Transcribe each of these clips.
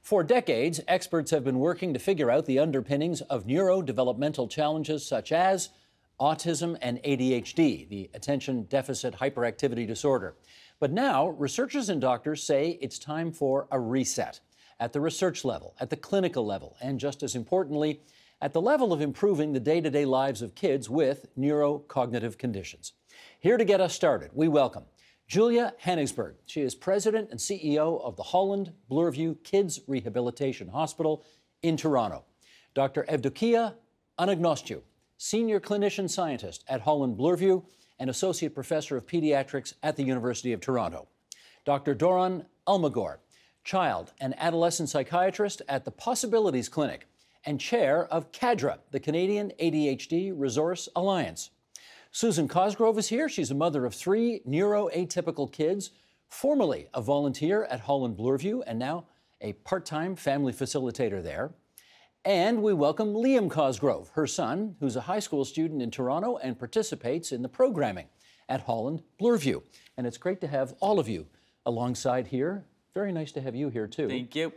For decades, experts have been working to figure out the underpinnings of neurodevelopmental challenges such as autism and ADHD, the attention deficit hyperactivity disorder. But now, researchers and doctors say it's time for a reset at the research level, at the clinical level, and just as importantly, at the level of improving the day-to-day lives of kids with neurocognitive conditions. Here to get us started, we welcome Julia Hennigsberg. She is president and CEO of the Holland Bloorview Kids Rehabilitation Hospital in Toronto. Dr. Evdokia Anagnostiu, senior clinician scientist at Holland Bloorview and associate professor of pediatrics at the University of Toronto. Dr. Dorn child and adolescent psychiatrist at the Possibilities Clinic and chair of CADRA, the Canadian ADHD Resource Alliance. Susan Cosgrove is here. She's a mother of 3 neuroatypical kids, formerly a volunteer at Holland Bloorview and now a part-time family facilitator there. And we welcome Liam Cosgrove, her son, who's a high school student in Toronto and participates in the programming at Holland Bloorview. And it's great to have all of you alongside here. Very nice to have you here, too. Thank you.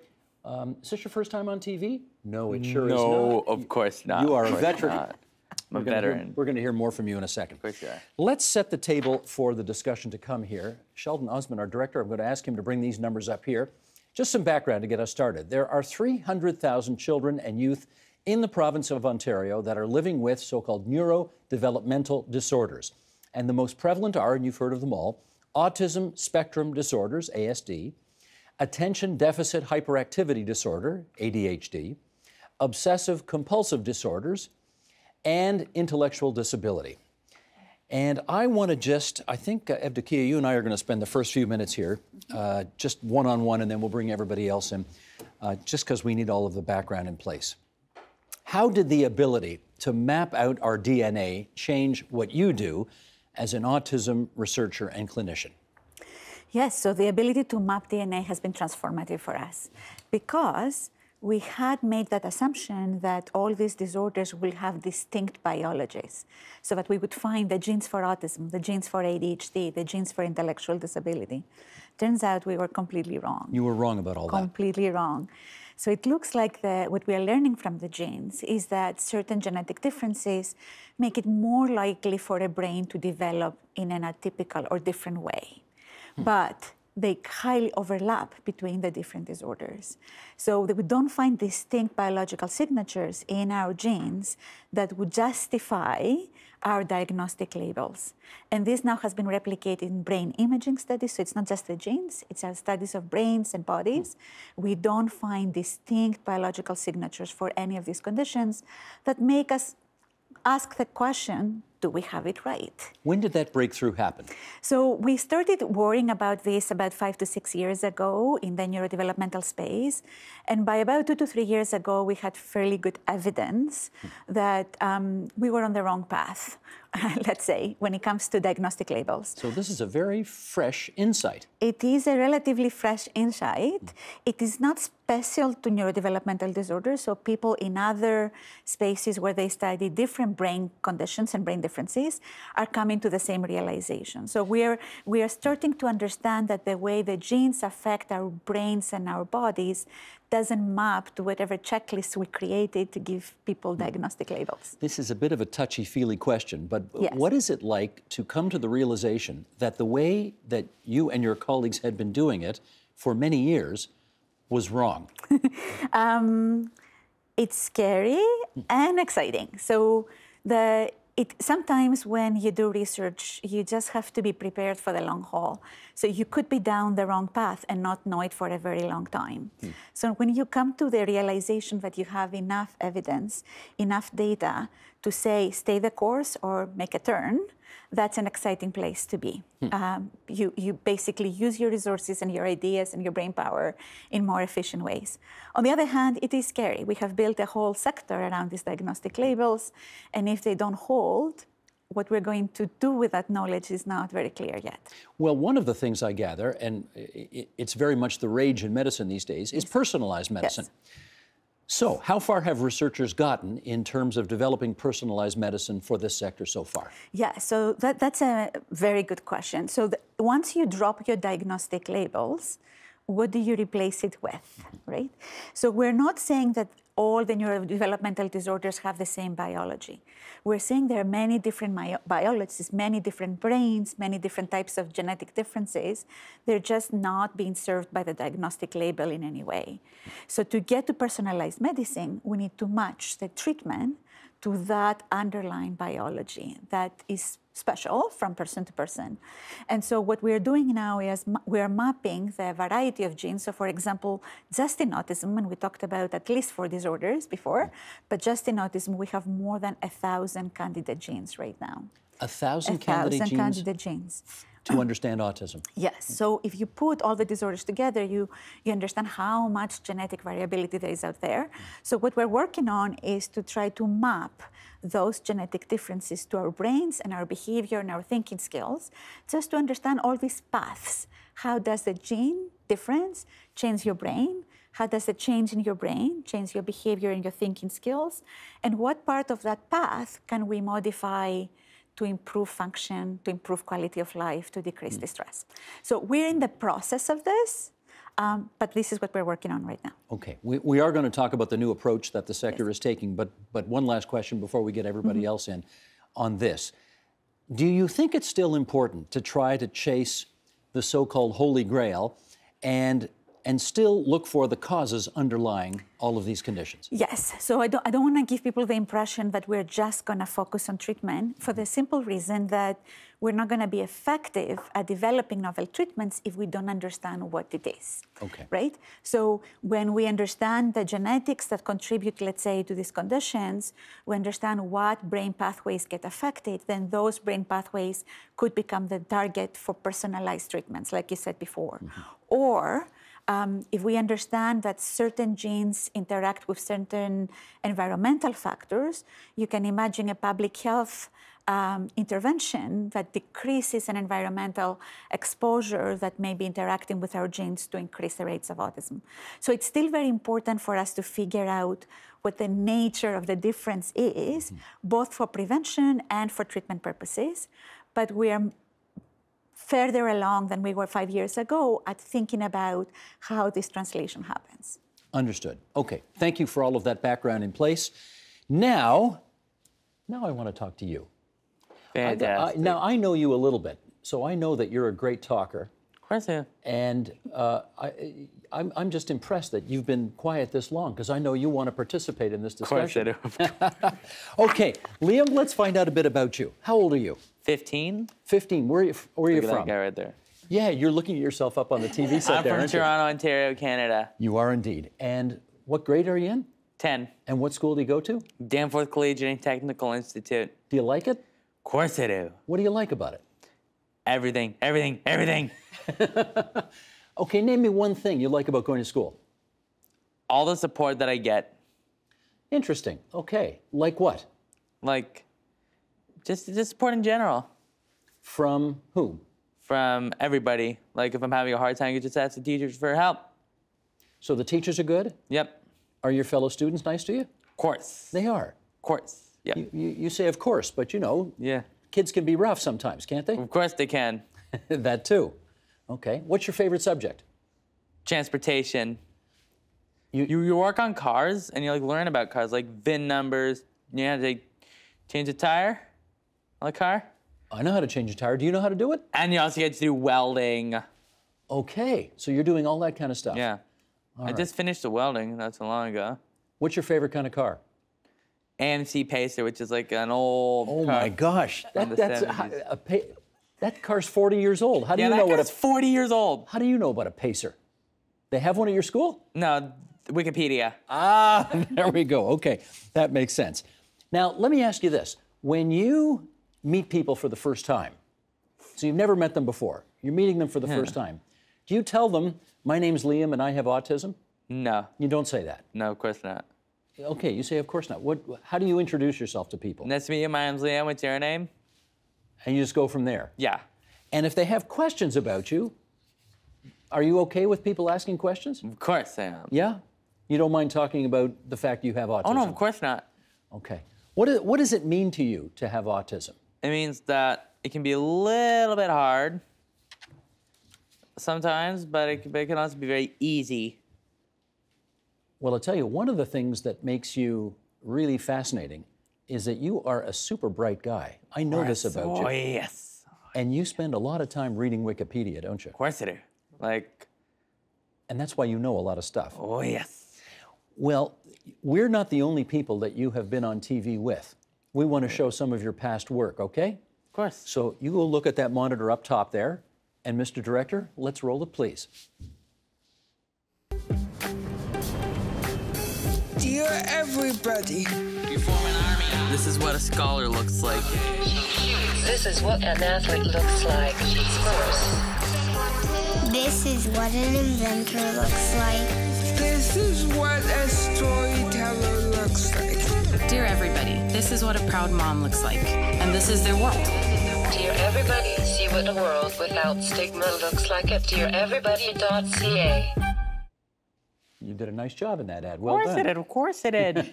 Is this your first time on TV? No, it sure is not. No, of course not. You are a veteran. I'm a veteran. We're going to hear more from you in a second. Of course you are. Let's set the table for the discussion to come here. Sheldon Osmond, our director, I'm going to ask him to bring these numbers up here. Just some background to get us started. There are 300,000 children and youth in the province of Ontario that are living with so-called neurodevelopmental disorders. And the most prevalent are, and you've heard of them all, autism spectrum disorders, ASD, attention deficit hyperactivity disorder, ADHD, obsessive compulsive disorders, and intellectual disability. And I want to I think, Evdokia, you and I are going to spend the first few minutes here, just one-on-one, and then we'll bring everybody else in, just because we need all of the background in place. How did the ability to map out our DNA change what you do as an autism researcher and clinician? Yes, so the ability to map DNA has been transformative for us because we had made that assumption that all these disorders will have distinct biologies, so that we would find the genes for autism, the genes for ADHD, the genes for intellectual disability. Turns out we were completely wrong. You were wrong about all that. Completely wrong. So it looks like what we are learning from the genes is that certain genetic differences make it more likely for a brain to develop in an atypical or different way. But they highly overlap between the different disorders. So we don't find distinct biological signatures in our genes that would justify our diagnostic labels. And this now has been replicated in brain imaging studies, so it's not just the genes, it's our studies of brains and bodies. We don't find distinct biological signatures for any of these conditions that make us ask the question, do we have it right? When did that breakthrough happen? So we started worrying about this about 5 to 6 years ago in the neurodevelopmental space. And by about 2 to 3 years ago, we had fairly good evidence that we were on the wrong path, let's say, when it comes to diagnostic labels. So this is a very fresh insight. It is a relatively fresh insight. It is not special to neurodevelopmental disorders, so people in other spaces where they study different brain conditions and brain differences are coming to the same realization. So we are starting to understand that the way the genes affect our brains and our bodies doesn't map to whatever checklist we created to give people diagnostic labels. This is a bit of a touchy-feely question, but yes. What is it like to come to the realization that the way that you and your colleagues had been doing it for many years was wrong? It's scary and exciting. So sometimes when you do research, you just have to be prepared for the long haul. So you could be down the wrong path and not know it for a very long time. So when you come to the realization that you have enough evidence, enough data to say, stay the course or make a turn, that's an exciting place to be. You basically use your resources and your ideas and your brain power in more efficient ways. On the other hand, it is scary. We have built a whole sector around these diagnostic labels, and if they don't hold, what we're going to do with that knowledge is not very clear yet. Well, one of the things I gather, and it's very much the rage in medicine these days, is personalized medicine. Yes. So, how far have researchers gotten in terms of developing personalized medicine for this sector so far? Yeah, so that's a very good question. So once you drop your diagnostic labels, what do you replace it with, right? So we're not saying that all the neurodevelopmental disorders have the same biology. We're saying there are many different biologies, many different brains, many different types of genetic differences. They're just not being served by the diagnostic label in any way. So to get to personalized medicine, we need to match the treatment to that underlying biology that is special from person to person. And so what we're doing now is we're mapping the variety of genes. So for example, just in autism, and we talked about at least 4 disorders before, but just in autism, we have more than 1,000 candidate genes right now. 1,000 candidate genes. To understand autism. Yes. So if you put all the disorders together, you understand how much genetic variability there is out there. So what we're working on is to try to map those genetic differences to our brains and our behavior and our thinking skills, just to understand all these paths. How does the gene difference change your brain? How does the change in your brain change your behavior and your thinking skills? And what part of that path can we modify to improve function, to improve quality of life, to decrease distress? So we're in the process of this, but this is what we're working on right now. Okay, we are going to talk about the new approach that the sector is taking, but one last question before we get everybody else in on this. Do you think it's still important to try to chase the so-called Holy Grail and still look for the causes underlying all of these conditions? Yes. So I don't want to give people the impression that we're just going to focus on treatment, for the simple reason that we're not going to be effective at developing novel treatments if we don't understand what it is. Okay. Right? So when we understand the genetics that contribute, let's say, to these conditions, we understand what brain pathways get affected, then those brain pathways could become the target for personalized treatments, like you said before. Or if we understand that certain genes interact with certain environmental factors, you can imagine a public health intervention that decreases an environmental exposure that may be interacting with our genes to increase the rates of autism. So it's still very important for us to figure out what the nature of the difference is, both for prevention and for treatment purposes. But we are further along than we were 5 years ago at thinking about how this translation happens. Understood. Okay, thank you for all of that background in place. Now I want to talk to you. Fantastic. Now, I know you a little bit, so I know that you're a great talker. Of course I am. And I'm just impressed that you've been quiet this long, because I know you want to participate in this discussion. Of course I do. Okay, Liam, let's find out a bit about you. How old are you? 15. 15. Where are you from? That guy right there. Yeah, you're looking at yourself up on the TV set there, I'm from aren't you? Toronto, Ontario, Canada. You are indeed. And what grade are you in? 10. And what school do you go to? Danforth Collegiate and Technical Institute. Do you like it? Of course I do. What do you like about it? Everything, everything, everything. Okay, name me one thing you like about going to school. All the support that I get. Interesting. Okay. Like what? Like, just support in general. From whom? From everybody. Like, if I'm having a hard time, you just ask the teachers for help. So the teachers are good? Yep. Are your fellow students nice to you? Of course. They are. Of course. Yep. You say of course, but you know, yeah, kids can be rough sometimes, can't they? Of course they can. That too. Okay. What's your favorite subject? Transportation. You work on cars and you like learn about cars, like VIN numbers. You know how to change a tire on a car? I know how to change a tire. Do you know how to do it? And you also get to do welding. Okay. So you're doing all that kind of stuff. Yeah. All I right. just finished the welding not so long ago. What's your favorite kind of car? AMC Pacer, which is like an old car. Oh my gosh. From the 70s. That car's 40 years old. How do you know that what car's 40 years old. How do you know about a Pacer? They have one at your school? No, Wikipedia. Ah, there we go. Okay, that makes sense. Now, let me ask you this. When you meet people for the first time, so you've never met them before, you're meeting them for the first time, do you tell them, my name's Liam and I have autism? No. You don't say that? No, of course not. Okay, you say of course not. How do you introduce yourself to people? Nice to meet you. My name's Liam. What's your name? And you just go from there? Yeah. And if they have questions about you, are you okay with people asking questions? Of course I am. Yeah? You don't mind talking about the fact you have autism? Oh, no, of course not. Okay. What does it mean to you to have autism? It means that it can be a little bit hard, sometimes, but it can also be very easy. Well, I'll tell you, one of the things that makes you really fascinating is that you are a super bright guy. I know this about you. Oh, yes. And you spend a lot of time reading Wikipedia, don't you? Of course I do. Like, And that's why you know a lot of stuff. oh, yes. Well, we're not the only people that you have been on TV with. We want to show some of your past work, okay? Of course. So you go look at that monitor up top there. And Mr. Director, let's roll it, please. Dear everybody. You form an army. This is what a scholar looks like. This is what an athlete looks like. First. This is what an inventor looks like. This is what a storyteller looks like. Dear everybody, this is what a proud mom looks like, and this is their world. Dear everybody, see what the world without stigma looks like at deareverybody.ca. You did a nice job in that ad. Well done. Of course it did.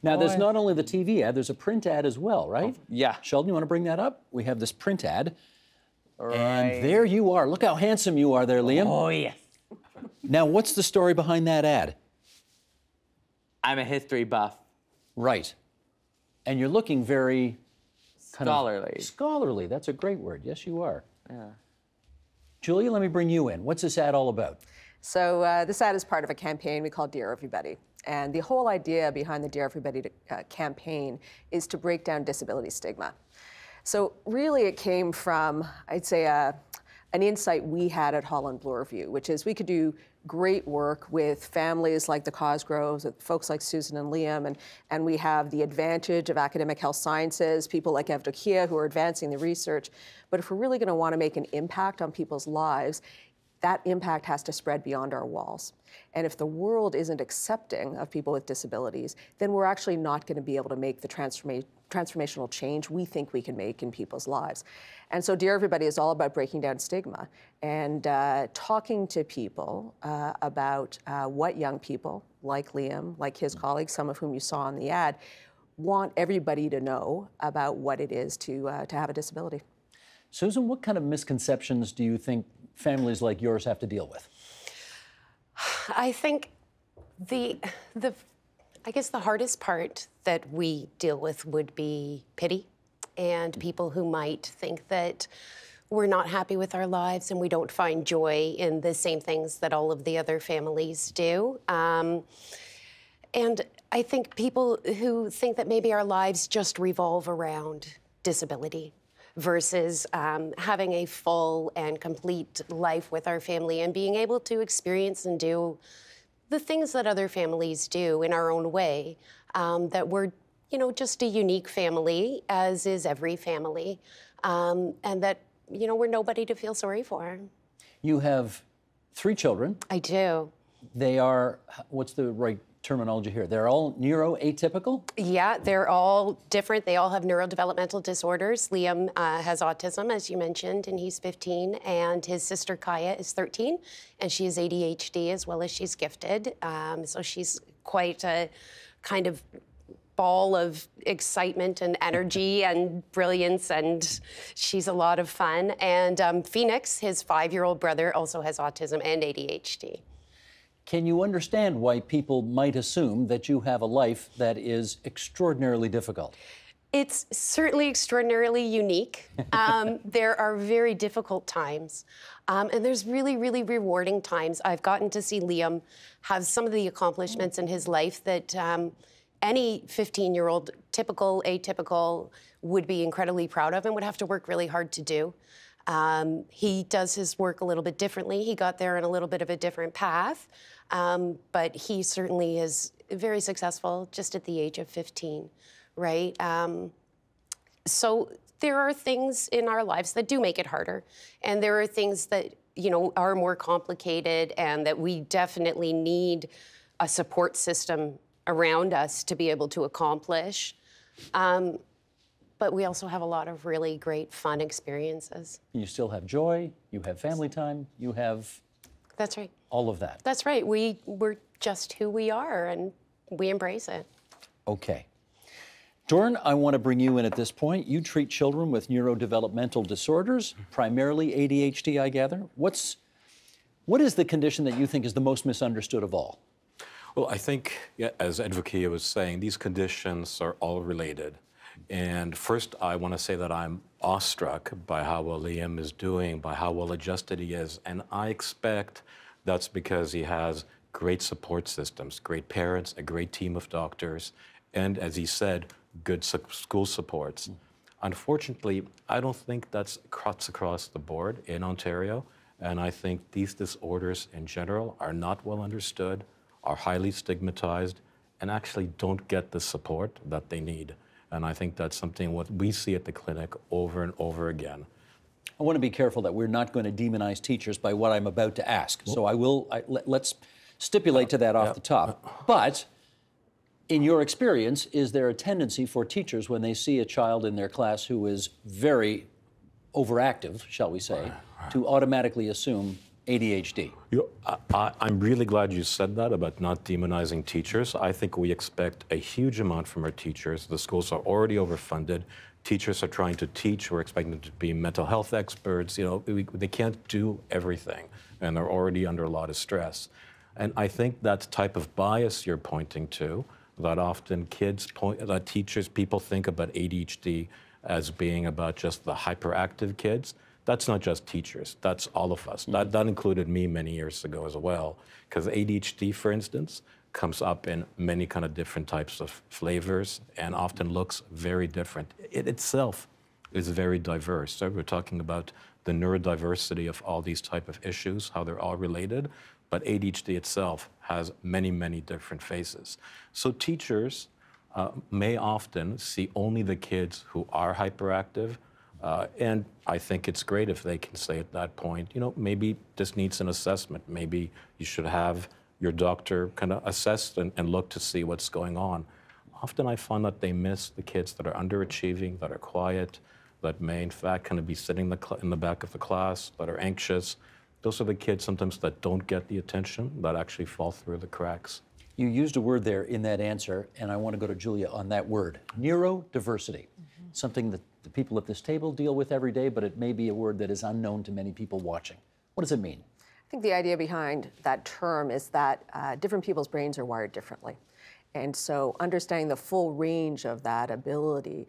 Now, there's not only the TV ad, there's a print ad as well, right? Yeah. Sheldon, you want to bring that up? We have this print ad. Right. And there you are. Look how handsome you are there, Liam. Oh, yes. Now, what's the story behind that ad? I'm a history buff. Right. And you're looking very... Scholarly. Scholarly. That's a great word. Yes, you are. Yeah. Julia, let me bring you in. What's this ad all about? So this ad is part of a campaign we call Dear Everybody. And the whole idea behind the Dear Everybody campaign is to break down disability stigma. So really it came from, I'd say, an insight we had at Holland Bloorview, which is we could do great work with families like the Cosgroves, with folks like Susan and Liam, and we have the advantage of academic health sciences, people like Evdokia who are advancing the research. But if we're really going to want to make an impact on people's lives, that impact has to spread beyond our walls. And if the world isn't accepting of people with disabilities, then we're actually not going to be able to make the transformational change we think we can make in people's lives. And so Dear Everybody is all about breaking down stigma and talking to people about what young people, like Liam, like his colleagues, some of whom you saw in the ad, want everybody to know about what it is to have a disability. Susan, what kind of misconceptions do you think families like yours have to deal with? I think I guess the hardest part that we deal with would be pity and people who might think that we're not happy with our lives and we don't find joy in the same things that all of the other families do. And I think people who think that maybe our lives just revolve around disability versus having a full and complete life with our family and being able to experience and do the things that other families do in our own way, that we're, just a unique family, as is every family, and that, we're nobody to feel sorry for. You have 3 children. I do. They are, what's the right terminology here? They're all neuroatypical? Yeah, they're all different. They all have neurodevelopmental disorders. Liam has autism, as you mentioned, and he's 15. And his sister Kaya is 13, and she has ADHD as well as she's gifted. So she's quite a kind of ball of excitement and energy and brilliance, and she's a lot of fun. And Phoenix, his 5-year-old brother, also has autism and ADHD. Can you understand why people might assume that you have a life that is extraordinarily difficult? It's certainly extraordinarily unique. There are very difficult times, and there's really, really rewarding times. I've gotten to see Liam have some of the accomplishments in his life that any 15-year-old, typical, atypical, would be incredibly proud of and would have to work really hard to do. He does his work a little bit differently. He got there in a little bit of a different path, but he certainly is very successful just at the age of 15, right? So there are things in our lives that do make it harder, and there are things that, are more complicated and that we definitely need a support system around us to be able to accomplish. But we also have a lot of really great fun experiences. You still have joy, you have family time, you have... That's right. All of that. That's right. We're just who we are, and we embrace it. Okay. Dorn, I want to bring you in at this point. You treat children with neurodevelopmental disorders, primarily ADHD, I gather. What is the condition that you think is the most misunderstood of all? Well, I think, yeah, as Edvikia was saying, these conditions are all related. And first, I want to say that I'm awestruck by how well Liam is doing, by how well adjusted he is. And I expect that's because he has great support systems, great parents, a great team of doctors, and, as he said, good school supports. Unfortunately, I don't think that's cuts across the board in Ontario. And I think these disorders in general are not well understood, are highly stigmatized, and actually don't get the support that they need. And I think that's something what we see at the clinic over and over again. I want to be careful that we're not going to demonize teachers by what I'm about to ask. So let's stipulate to that off the top. But in your experience, is there a tendency for teachers when they see a child in their class who is very overactive, shall we say, to automatically assume ADHD? I'm really glad you said that about not demonizing teachers. I think we expect a huge amount from our teachers. The schools are already overfunded. Teachers are trying to teach. We're expecting them to be mental health experts. You know, they can't do everything, and they're already under a lot of stress. And I think that type of bias you're pointing to, that often teachers, people think about ADHD as being about just the hyperactive kids. That's not just teachers, that's all of us. That included me many years ago as well, because ADHD, for instance, comes up in many kind of different types of flavors and often looks very different. It itself is very diverse. So we're talking about the neurodiversity of all these type of issues, how they're all related, but ADHD itself has many, many different faces. So teachers may often see only the kids who are hyperactive, and I think it's great if they can say at that point, you know, maybe this needs an assessment. Maybe you should have your doctor kind of assess and look to see what's going on. Often I find that they miss the kids that are underachieving, that are quiet, that may in fact kind of be sitting in the back of the class, that are anxious. Those are the kids sometimes that don't get the attention, that actually fall through the cracks. You used a word there in that answer, and I want to go to Julia on that word, neurodiversity. Something that the people at this table deal with every day, but it may be a word that is unknown to many people watching. What does it mean? I think the idea behind that term is that different people's brains are wired differently. And so understanding the full range of that ability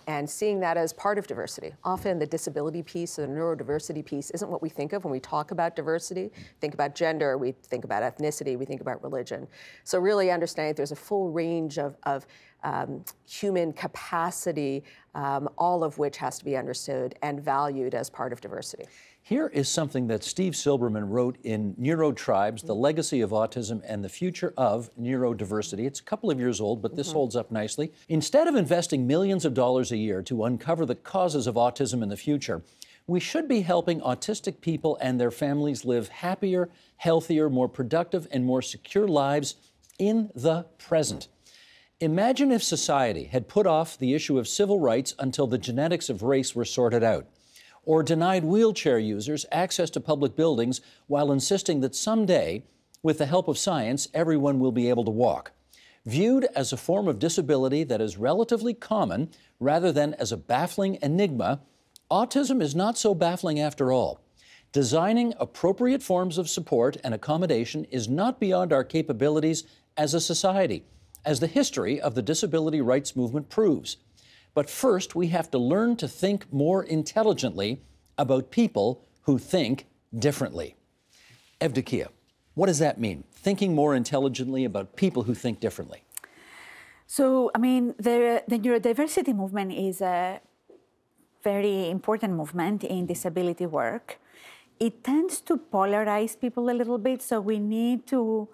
and seeing that as part of diversity. Often the disability piece, the neurodiversity piece, isn't what we think of when we talk about diversity. Think about gender, we think about ethnicity, we think about religion. So really understanding that there's a full range of human capacity, all of which has to be understood and valued as part of diversity. Here is something that Steve Silberman wrote in Neurotribes, The Legacy of Autism and the Future of Neurodiversity. It's a couple of years old, but this holds up nicely. Instead of investing millions of dollars a year to uncover the causes of autism in the future, we should be helping autistic people and their families live happier, healthier, more productive, and more secure lives in the present. Imagine if society had put off the issue of civil rights until the genetics of race were sorted out, or denied wheelchair users access to public buildings while insisting that someday, with the help of science, everyone will be able to walk. Viewed as a form of disability that is relatively common rather than as a baffling enigma, autism is not so baffling after all. Designing appropriate forms of support and accommodation is not beyond our capabilities as a society, as the history of the disability rights movement proves. But first, we have to learn to think more intelligently about people who think differently. Evdokia, what does that mean? Thinking more intelligently about people who think differently. So, I mean, the neurodiversity movement is a very important movement in disability work. It tends to polarize people a little bit, so we need to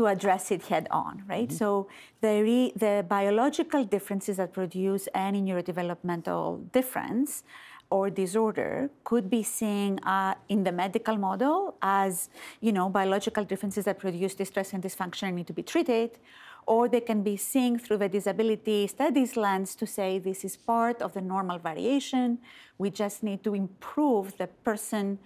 address it head on, right? So the biological differences that produce any neurodevelopmental difference or disorder could be seen in the medical model as, you know, biological differences that produce distress and dysfunction and need to be treated, or they can be seen through the disability studies lens to say this is part of the normal variation. We just need to improve the person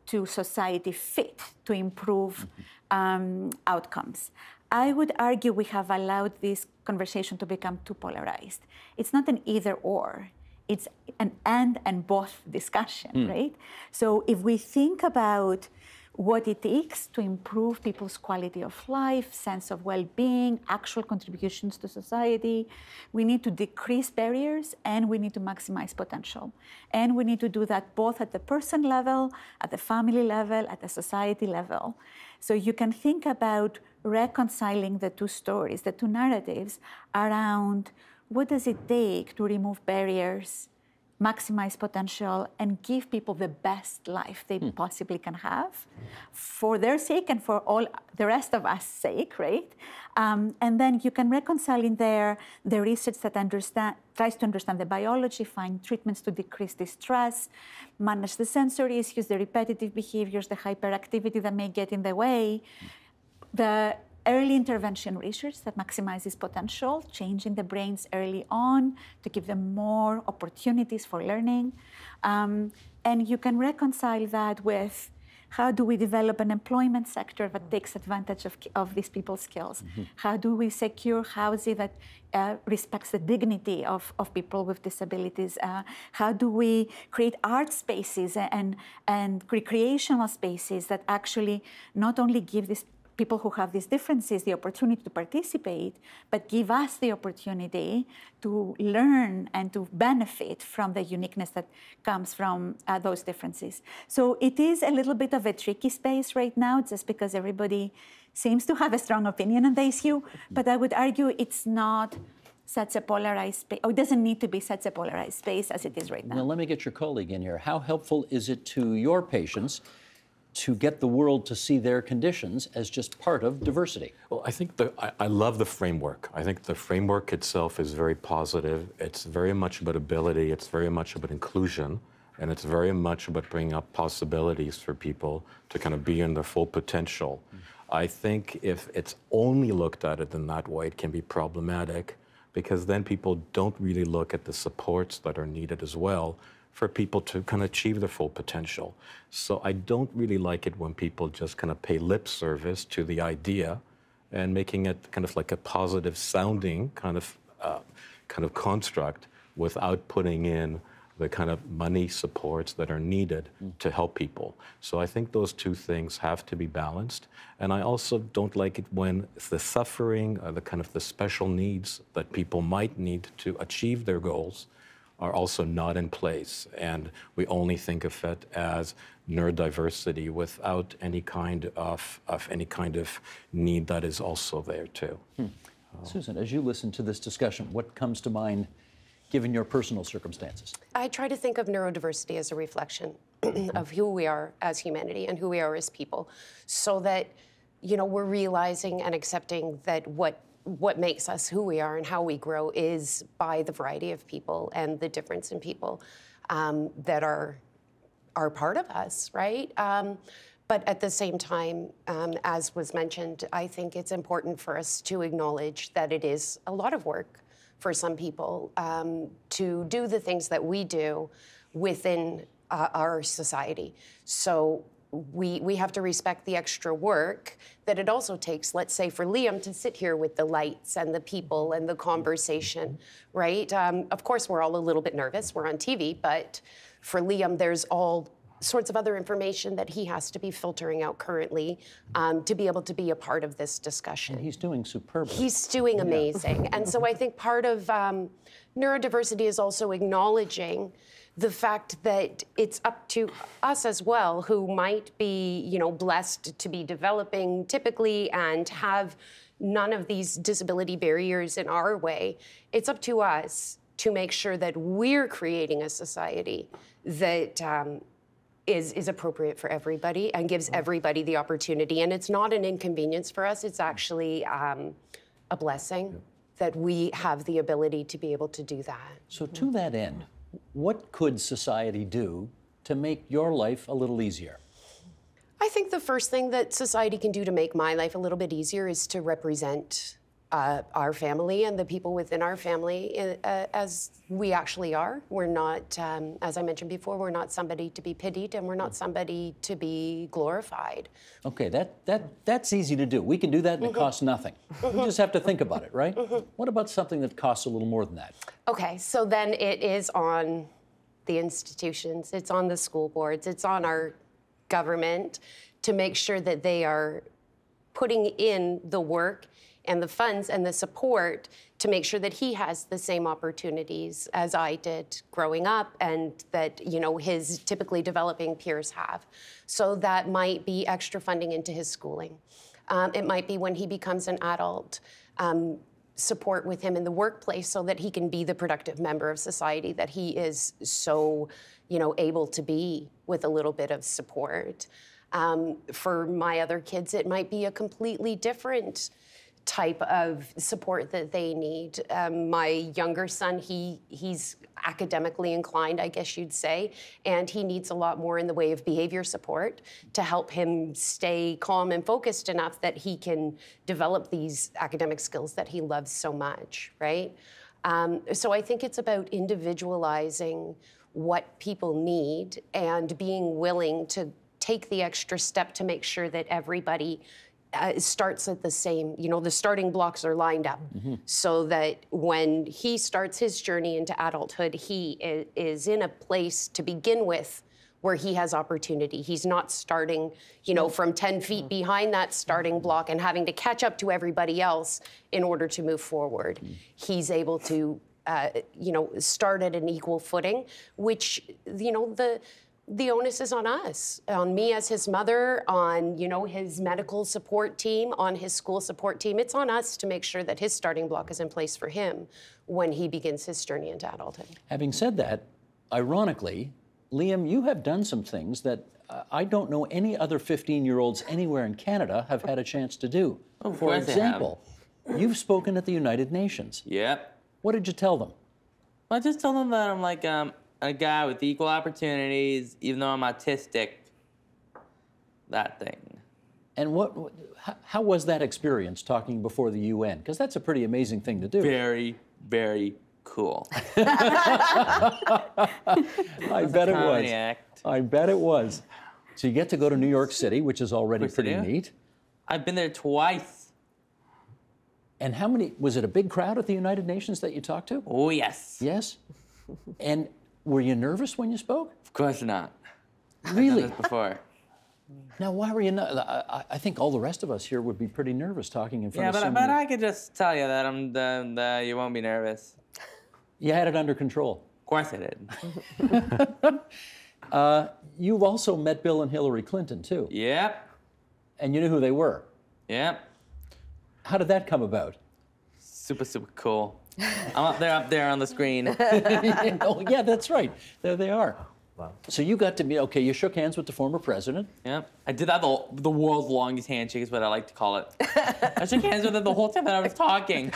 to society fit to improve outcomes. I would argue we have allowed this conversation to become too polarized. It's not an either or. It's an and both discussion, right? So if we think about what it takes to improve people's quality of life, sense of well-being, actual contributions to society, we need to decrease barriers and we need to maximize potential. And we need to do that both at the person level, at the family level, at the society level. So you can think about reconciling the two stories, the two narratives around what does it take to remove barriers, maximize potential, and give people the best life they possibly can have for their sake and for all the rest of us' sake, right? And then you can reconcile in there the research that tries to understand the biology, find treatments to decrease distress, manage the sensory issues, the repetitive behaviors, the hyperactivity that may get in the way, the early intervention research that maximizes potential, changing the brains early on to give them more opportunities for learning. And you can reconcile that with how do we develop an employment sector that takes advantage of these people's skills? How do we secure housing that respects the dignity of people with disabilities? How do we create art spaces and recreational spaces that actually not only give these people who have these differences the opportunity to participate, but give us the opportunity to learn and to benefit from the uniqueness that comes from those differences. So it is a little bit of a tricky space right now, just because everybody seems to have a strong opinion on the issue, but I would argue it's not such a polarized space, or it doesn't need to be such a polarized space as it is right now. Now, let me get your colleague in here. How helpful is it to your patients to get the world to see their conditions as just part of diversity? Well, I think I love the framework. I think the framework itself is very positive. It's very much about ability. It's very much about inclusion. And it's very much about bringing up possibilities for people to kind of be in their full potential. I think if it's only looked at it in that way, it can be problematic, because then people don't really look at the supports that are needed as well for people to kind of achieve their full potential. So I don't really like it when people just kind of pay lip service to the idea and making it kind of like a positive sounding kind of construct without putting in the kind of money supports that are needed to help people. So I think those two things have to be balanced. And I also don't like it when the suffering or the kind of the special needs that people might need to achieve their goals are also not in place, and we only think of it as neurodiversity without any kind of need that is also there too. Susan, as you listen to this discussion, what comes to mind given your personal circumstances? I try to think of neurodiversity as a reflection of who we are as humanity and who we are as people, so that, you know, we're realizing and accepting that what makes us who we are and how we grow is by the variety of people and the difference in people that are part of us, right? But at the same time, as was mentioned, I think it's important for us to acknowledge that it is a lot of work for some people to do the things that we do within our society. So we have to respect the extra work that it also takes, let's say, for Liam to sit here with the lights and the people and the conversation, right? Of course, we're all a little bit nervous. We're on TV, but for Liam, there's all sorts of other information that he has to be filtering out currently to be able to be a part of this discussion. And he's doing superbly. He's doing amazing. And so I think part of neurodiversity is also acknowledging the fact that it's up to us as well, who might be, you know, blessed to be developing typically and have none of these disability barriers in our way. It's up to us to make sure that we're creating a society that is appropriate for everybody and gives everybody the opportunity. And it's not an inconvenience for us. It's actually a blessing that we have the ability to be able to do that. So to that end, what could society do to make your life a little easier? I think the first thing that society can do to make my life a little bit easier is to represent our family and the people within our family as we actually are. We're not, as I mentioned before, we're not somebody to be pitied, and we're not somebody to be glorified. Okay, that's easy to do. We can do that and it costs nothing. We just have to think about it, right? What about something that costs a little more than that? Okay, so then it is on the institutions, it's on the school boards, it's on our government to make sure that they are putting in the work and the funds and the support to make sure that he has the same opportunities as I did growing up, and that, you know, his typically developing peers have. So that might be extra funding into his schooling. It might be when he becomes an adult, support with him in the workplace so that he can be the productive member of society that he is so, you know, able to be with a little bit of support. For my other kids, it might be a completely different type of support that they need. My younger son, he's academically inclined, I guess you'd say, and he needs a lot more in the way of behavior support to help him stay calm and focused enough that he can develop these academic skills that he loves so much, right? So I think it's about individualizing what people need and being willing to take the extra step to make sure that everybody starts at the same, you know, the starting blocks are lined up so that when he starts his journey into adulthood, he is in a place to begin with where he has opportunity. He's not starting, you know, from 10 feet behind that starting block and having to catch up to everybody else in order to move forward. He's able to, you know, start at an equal footing, which, you know, the onus is on us, on me as his mother, on, you know, his medical support team, on his school support team. It's on us to make sure that his starting block is in place for him when he begins his journey into adulthood. Having said that, ironically, Liam, you have done some things that I don't know any other 15-year-olds anywhere in Canada have had a chance to do. Oh, for example, you've spoken at the United Nations. Yep. What did you tell them? I just told them that I'm like a guy with equal opportunities, even though I'm autistic. That thing. And how was that experience talking before the UN? Because that's a pretty amazing thing to do. Very, very cool. I bet it was. Act. I bet it was. So you get to go to New York City, which is already pretty neat. I've been there twice. And how many, was it a big crowd at the United Nations that you talked to? Oh, yes. Yes? And were you nervous when you spoke? Of course not. Really? I've done this before. Now, why were you not? I think all the rest of us here would be pretty nervous talking in front of somebody. Yeah, but I could just tell you that you won't be nervous. You had it under control. Of course I did. You've also met Bill and Hillary Clinton, too. Yep. And you knew who they were. Yep. How did that come about? Super, super cool. They're up there on the screen. Oh, yeah, that's right. There they are. Wow. So you got to meet, okay, you shook hands with the former president. Yeah. I did that the world's longest handshake is what I like to call it. I shook hands with him the whole time that I was talking.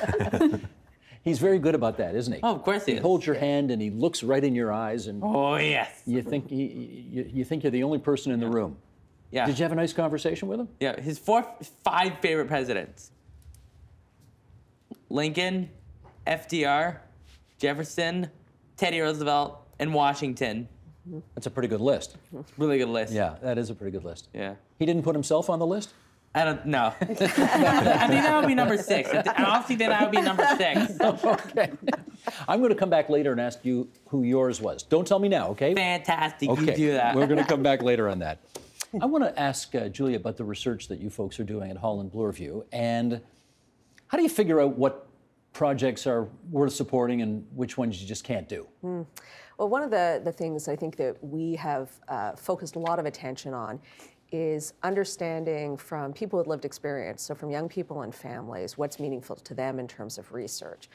He's very good about that, isn't he? Oh, of course he is. He holds your hand and he looks right in your eyes. And oh, yes. You think you're the only person in the room. Yeah. Did you have a nice conversation with him? Yeah, his 5 favorite presidents. Lincoln, FDR, Jefferson, Teddy Roosevelt, and Washington. That's a pretty good list. Really good list. Yeah, that is a pretty good list. Yeah. He didn't put himself on the list? I don't know. I think that would be number 6. I honestly think that would be number 6. Okay. I'm going to come back later and ask you who yours was. Don't tell me now, okay? Fantastic. Okay. You do that. We're going to come back later on that. I want to ask Julia about the research that you folks are doing at Holland Bloorview, and how do you figure out what projects are worth supporting and which ones you just can't do? Well, one of the things I think that we have focused a lot of attention on is understanding from people with lived experience, so from young people and families, what's meaningful to them in terms of research.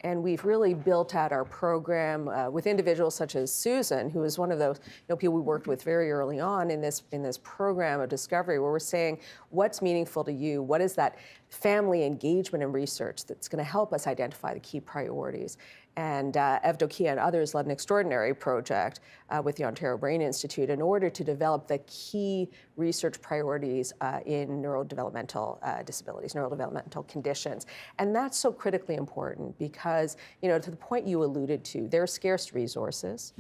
And we've really built out our program with individuals such as Susan, who is one of those people we worked with very early on in this program of discovery, where we're saying, what's meaningful to you? What is that family engagement and research that's going to help us identify the key priorities? And Evdokia and others led an extraordinary project with the Ontario Brain Institute in order to develop the key research priorities in neurodevelopmental disabilities, neurodevelopmental conditions. And that's so critically important because, you know, to the point you alluded to, there are scarce resources.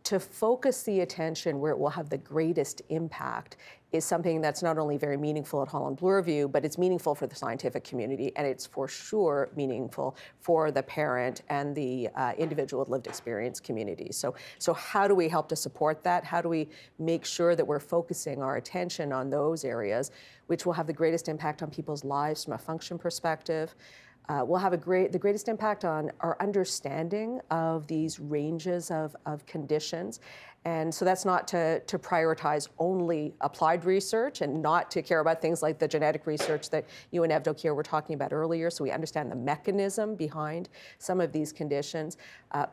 To focus the attention where it will have the greatest impact is something that's not only very meaningful at Holland Bloorview, but it's meaningful for the scientific community, and it's for sure meaningful for the parent and the individual with lived experience community. So how do we help to support that? How do we make sure that we're focusing our attention on those areas which will have the greatest impact on people's lives from a function perspective? Will have the greatest impact on our understanding of these ranges of conditions. And so that's not to prioritize only applied research and not to care about things like the genetic research that you and Evdokia were talking about earlier, so we understand the mechanism behind some of these conditions.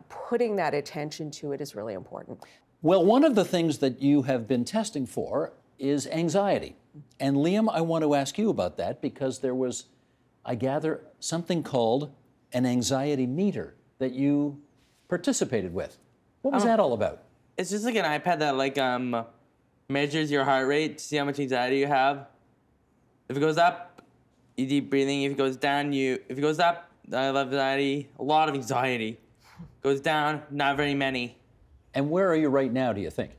Putting that attention to it is really important. Well, one of the things that you have been testing for is anxiety. And Liam, I want to ask you about that because there was, I gather, something called an anxiety meter that you participated with. What was that all about? It's just like an iPad that like measures your heart rate to see how much anxiety you have. If it goes up, you deep breathing. If it goes down, if it goes up, I love anxiety, a lot of anxiety. Goes down, not very many. And where are you right now, do you think?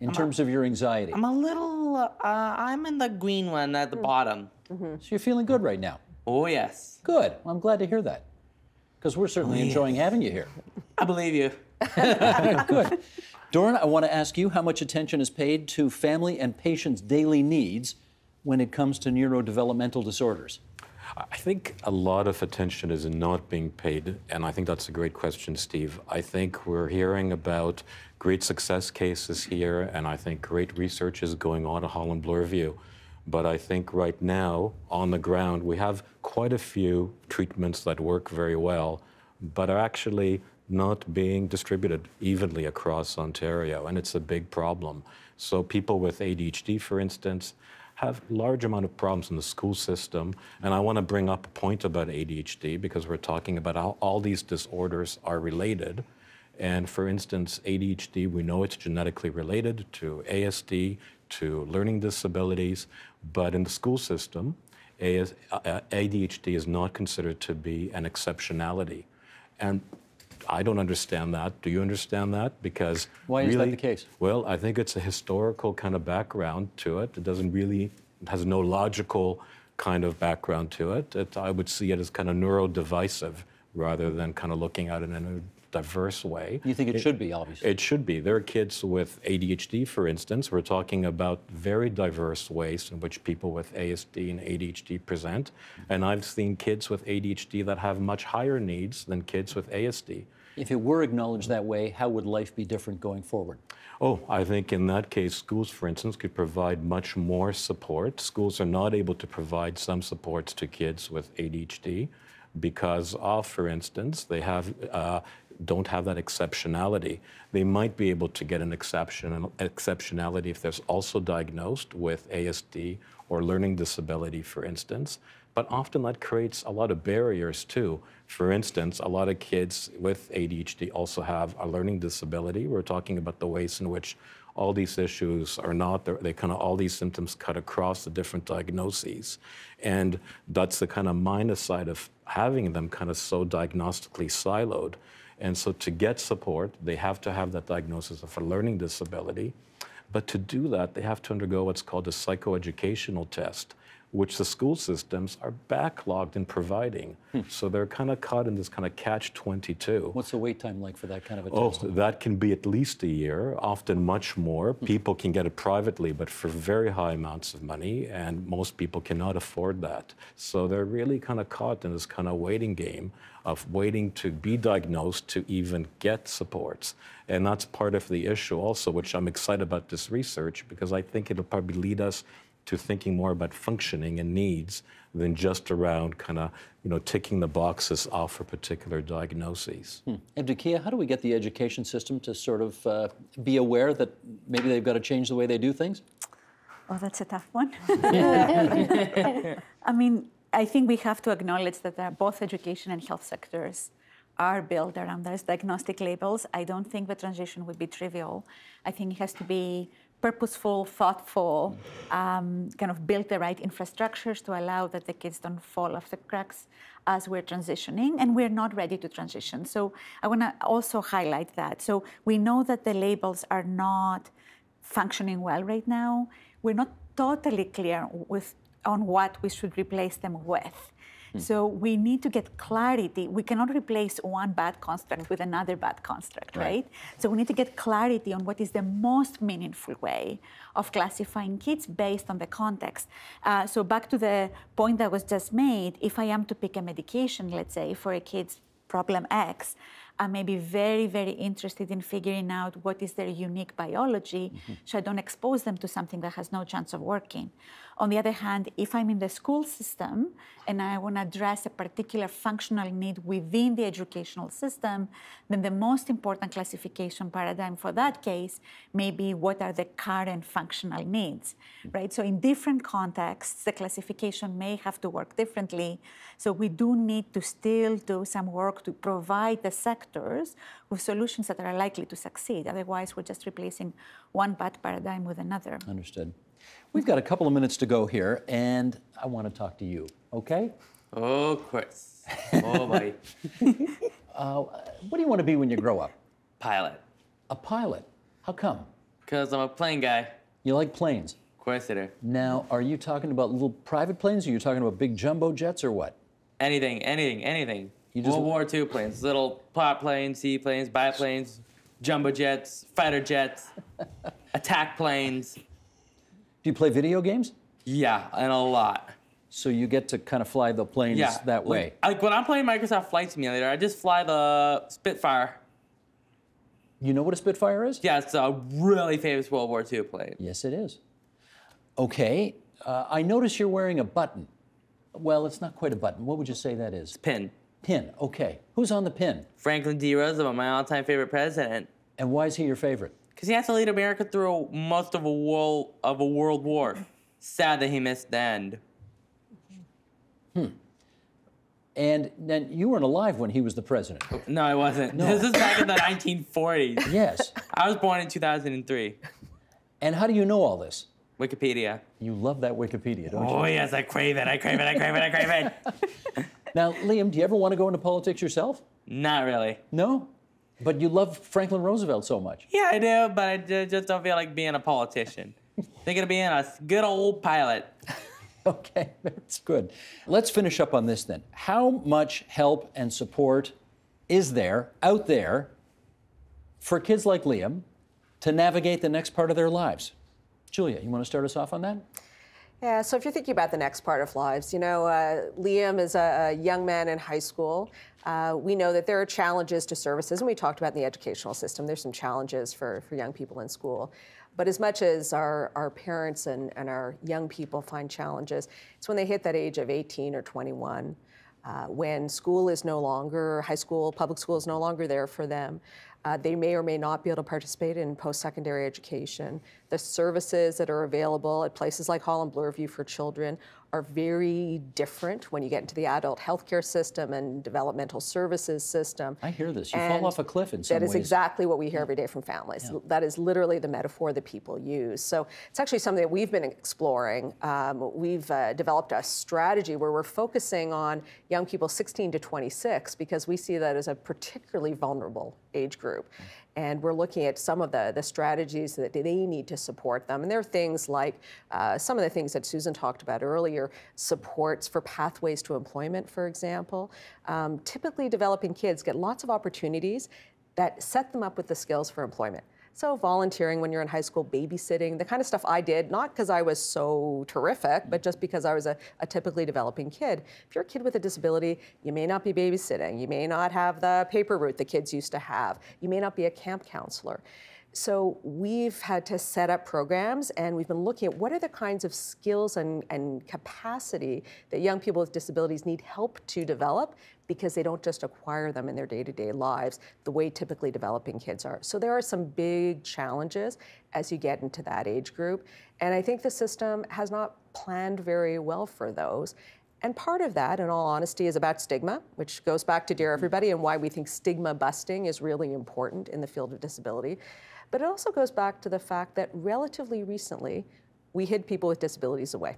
In terms of your anxiety? I'm a little, I'm in the green one at the bottom. So you're feeling good right now? Oh, yes. Good. Well, I'm glad to hear that. Because we're certainly enjoying having you here. I believe you. Good. Dorn, I want to ask you how much attention is paid to family and patients' daily needs when it comes to neurodevelopmental disorders? I think a lot of attention is not being paid, and I think that's a great question, Steve. I think we're hearing about great success cases here, and I think great research is going on at Holland Bloorview. But I think right now, on the ground, we have quite a few treatments that work very well, but are actually not being distributed evenly across Ontario, and it's a big problem. So people with ADHD, for instance, have large amount of problems in the school system. And I want to bring up a point about ADHD because we're talking about how all these disorders are related. And for instance, ADHD, we know it's genetically related to ASD, to learning disabilities, but in the school system, ADHD is not considered to be an exceptionality. And I don't understand that. Do you understand that? Because why is that the case? Well, I think it's a historical kind of background to it. It doesn't really, it has no logical kind of background to it. I would see it as kind of neurodivisive rather than kind of looking at it in a diverse way. You think it should be, obviously? It should be. There are kids with ADHD, for instance. We're talking about very diverse ways in which people with ASD and ADHD present. And I've seen kids with ADHD that have much higher needs than kids with ASD. If it were acknowledged that way, how would life be different going forward? Oh, I think in that case, schools, for instance, could provide much more support. Schools are not able to provide some supports to kids with ADHD because of, for instance, they don't have that exceptionality. They might be able to get an exceptionality if they're also diagnosed with ASD or learning disability, for instance. But often that creates a lot of barriers too. For instance, a lot of kids with ADHD also have a learning disability. We're talking about the ways in which all these issues are not, all these symptoms cut across the different diagnoses. And that's the kind of minus side of having them kind of so diagnostically siloed. And so to get support, they have to have that diagnosis of a learning disability. But to do that, they have to undergo what's called a psychoeducational test, which the school systems are backlogged in providing. So they're kind of caught in this kind of catch-22. What's the wait time like for that kind of a test? Oh, that can be at least a year, often much more. People can get it privately, but for very high amounts of money, and most people cannot afford that. So they're really kind of caught in this kind of waiting game of waiting to be diagnosed to even get supports. And that's part of the issue also, which I'm excited about this research, because I think it'll probably lead us to thinking more about functioning and needs than just around kind of, ticking the boxes off for particular diagnoses. Evdokia, how do we get the education system to sort of be aware that maybe they've got to change the way they do things? Oh, that's a tough one. I mean, I think we have to acknowledge that both education and health sectors are built around those diagnostic labels. I don't think the transition would be trivial. I think it has to be purposeful, thoughtful, kind of build the right infrastructures to allow that the kids don't fall off the cracks as we're transitioning, and we're not ready to transition. So I want to also highlight that. So we know that the labels are not functioning well right now. We're not totally clear on what we should replace them with. So we need to get clarity. We cannot replace one bad construct with another bad construct, right? So we need to get clarity on what is the most meaningful way of classifying kids based on the context. So back to the point that was just made, if I am to pick a medication, let's say, for a kid's problem X, I may be very, very interested in figuring out what is their unique biology, so I don't expose them to something that has no chance of working. On the other hand, if I'm in the school system and I want to address a particular functional need within the educational system, then the most important classification paradigm for that case may be what are the current functional needs, right? So in different contexts, the classification may have to work differently. So we do need to still do some work to provide the sectors with solutions that are likely to succeed. Otherwise, we're just replacing one bad paradigm with another. Understood. We've got a couple of minutes to go here, and I want to talk to you, okay? Oh, of course. Oh, boy. What do you want to be when you grow up? Pilot. A pilot? How come? Because I'm a plane guy. You like planes? Of course I do. Now, are you talking about little private planes, or are you talking about big jumbo jets, or what? Anything, anything, anything. You just... World War II planes, little plot planes, seaplanes, biplanes, jumbo jets, fighter jets, attack planes. Do you play video games? Yeah, and a lot. So you get to kind of fly the planes that way? Like when I'm playing Microsoft Flight Simulator, I just fly the Spitfire. You know what a Spitfire is? Yeah, it's a really famous World War II plane. Yes, it is. Okay, I notice you're wearing a button. Well, it's not quite a button. What would you say that is? Pin. Pin, okay. Who's on the pin? Franklin D. Roosevelt, my all-time favorite president. And why is he your favorite? Because he has to lead America through most of a world war. Sad that he missed the end. And then you weren't alive when he was the president. No, I wasn't. No. This is back in the 1940s. Yes. I was born in 2003. And how do you know all this? Wikipedia. You love that Wikipedia, don't you? Oh, yes, I crave it, I crave it, I crave it, I crave it. Now, Liam, do you ever want to go into politics yourself? Not really. No? But you love Franklin Roosevelt so much. Yeah, I do, but I just don't feel like being a politician. Thinking of being a good old pilot. Okay, that's good. Let's finish up on this then. How much help and support is there, out there, for kids like Liam to navigate the next part of their lives? Julia, you want to start us off on that? Yeah, so if you're thinking about the next part of lives, you know, Liam is a young man in high school. We know that there are challenges to services, and we talked about in the educational system, there's some challenges for young people in school. But as much as our parents and our young people find challenges, it's when they hit that age of 18 or 21, when school is no longer, high school, public school is no longer there for them. They may or may not be able to participate in post-secondary education. The services that are available at places like Holland Bloorview for children are very different when you get into the adult healthcare system and developmental services system. I hear this. You fall off a cliff in some ways. That is exactly what we hear every day from families. Yeah. That is literally the metaphor that people use. So it's actually something that we've been exploring. We've developed a strategy where we're focusing on young people 16 to 26 because we see that as a particularly vulnerable age group. And we're looking at some of the strategies that they need to support them. And there are things like some of the things that Susan talked about earlier, supports for pathways to employment, for example. Typically developing kids get lots of opportunities that set them up with the skills for employment. So volunteering when you're in high school, babysitting, the kind of stuff I did, not because I was so terrific, but just because I was a typically developing kid. If you're a kid with a disability, you may not be babysitting. You may not have the paper route the kids used to have. You may not be a camp counselor. So we've had to set up programs, and we've been looking at what are the kinds of skills and capacity that young people with disabilities need help to develop, because they don't just acquire them in their day-to-day lives the way typically developing kids are. So there are some big challenges as you get into that age group, and I think the system has not planned very well for those. And part of that, in all honesty, is about stigma, which goes back to Dear Everybody and why we think stigma busting is really important in the field of disability. But it also goes back to the fact that relatively recently, we hid people with disabilities away.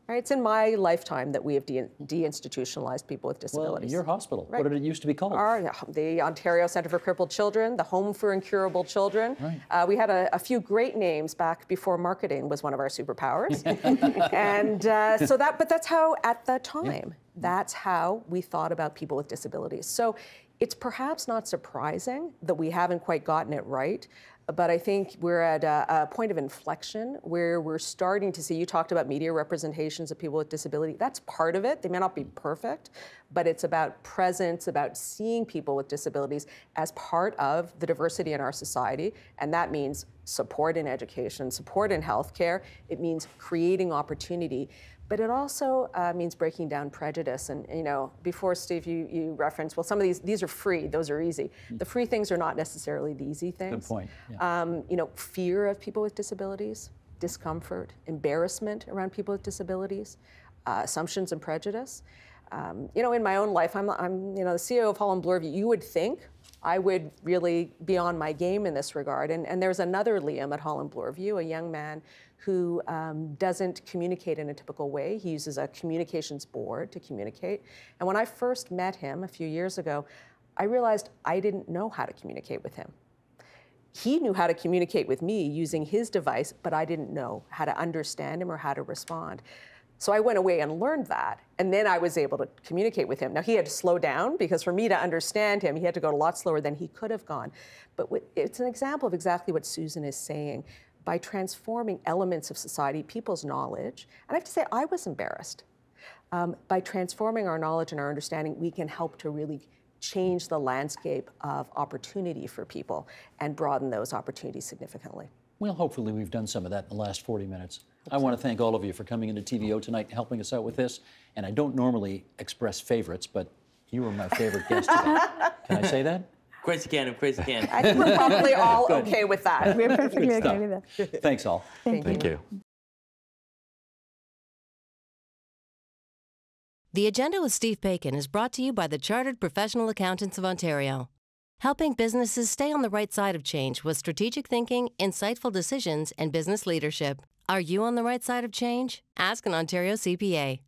Right? It's in my lifetime that we have deinstitutionalized people with disabilities. Well, your hospital, right. What did it used to be called? The Ontario Centre for Crippled Children, the Home for Incurable Children. Right. We had a few great names back before marketing was one of our superpowers. And but that's how, at the time, that's how we thought about people with disabilities. So it's perhaps not surprising that we haven't quite gotten it right. But I think we're at a point of inflection where we're starting to see, you talked about media representations of people with disability. That's part of it. They may not be perfect, but it's about presence, about seeing people with disabilities as part of the diversity in our society. And that means support in education, support in healthcare. It means creating opportunity. But it also means breaking down prejudice. And before, Steve, you referenced, well, some of these are free, those are easy. The free things are not necessarily the easy things. Good point. Yeah. Fear of people with disabilities, discomfort, embarrassment around people with disabilities, assumptions and prejudice. In my own life, I'm the CEO of Holland Bloorview. You would think I would really be on my game in this regard. And there's another Liam at Holland Bloorview, a young man who doesn't communicate in a typical way. He uses a communications board to communicate. And when I first met him a few years ago, I realized I didn't know how to communicate with him. He knew how to communicate with me using his device, but I didn't know how to understand him or how to respond. So I went away and learned that, and then I was able to communicate with him. Now, he had to slow down, because for me to understand him, he had to go a lot slower than he could have gone. But it's an example of exactly what Susan is saying. By transforming elements of society, people's knowledge, and I have to say, I was embarrassed. By transforming our knowledge and our understanding, we can help to really change the landscape of opportunity for people and broaden those opportunities significantly. Well, hopefully we've done some of that in the last 40 minutes. I want to thank all of you for coming into TVO tonight and helping us out with this. And I don't normally express favorites, but you were my favorite guest today. Can I say that? Of course you can, of course you can. I think we're probably all okay with that. We're perfectly okay with that. Thanks all. Thank you. The Agenda with Steve Bacon is brought to you by the Chartered Professional Accountants of Ontario, helping businesses stay on the right side of change with strategic thinking, insightful decisions, and business leadership. Are you on the right side of change? Ask an Ontario CPA.